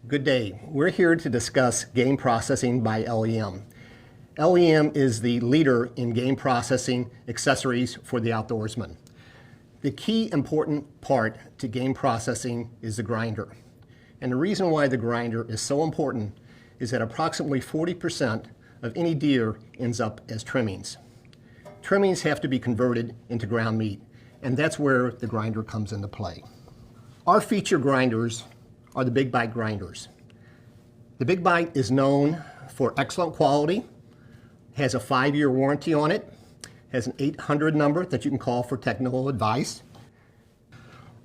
Good day. We're here to discuss game processing by LEM. LEM is the leader in game processing accessories for the outdoorsman. The key important part to game processing is the grinder. And the reason why the grinder is so important is that approximately 40% of any deer ends up as trimmings. Trimmings have to be converted into ground meat, and that's where the grinder comes into play. Our feature grinders are the Big Bite grinders. The Big Bite is known for excellent quality, has a 5-year warranty on it, has an 800 number that you can call for technical advice.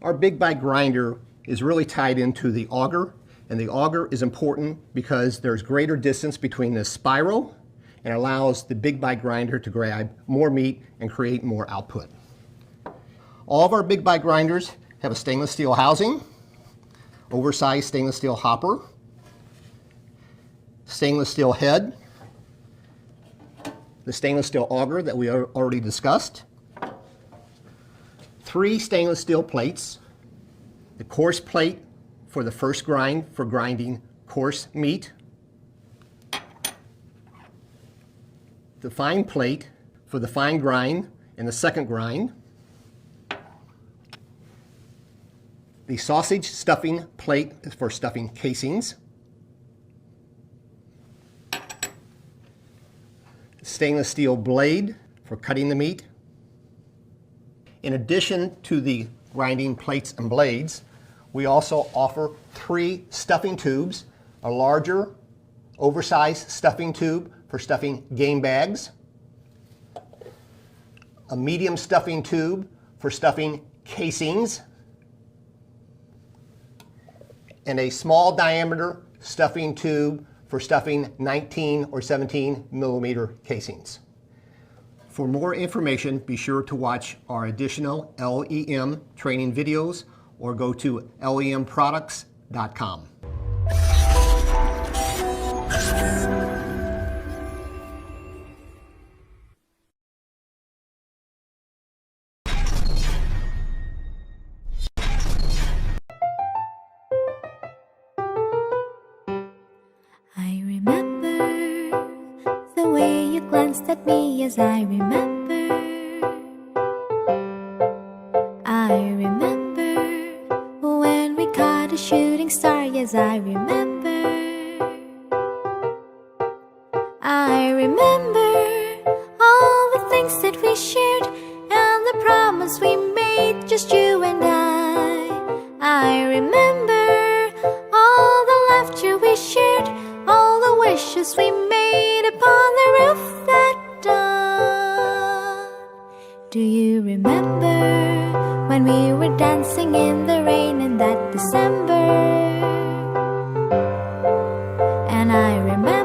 Our Big Bite grinder is really tied into the auger, and the auger is important because there's greater distance between the spiral and allows the Big Bite grinder to grab more meat and create more output. All of our Big Bite grinders have a stainless steel housing, oversized stainless steel hopper, stainless steel head, the stainless steel auger that we already discussed, 3 stainless steel plates, the coarse plate for the first grind for grinding coarse meat, the fine plate for the fine grind and the second grind, the sausage stuffing plate is for stuffing casings, stainless steel blade for cutting the meat. In addition to the grinding plates and blades, we also offer 3 stuffing tubes, a larger oversized stuffing tube for stuffing game bags, a medium stuffing tube for stuffing casings, and a small diameter stuffing tube for stuffing 19 or 17 millimeter casings. For more information, be sure to watch our additional LEM training videos or go to lemproducts.com. I remember the way you glanced at me. Yes, I remember. I remember when we caught a shooting star. Yes, I remember. I remember all the things that we shared and the promise we made, just you and I remember all the laughter we shared, all the wishes we made upon the roof that dawn. Do you remember when we were dancing in the rain in that December? And I remember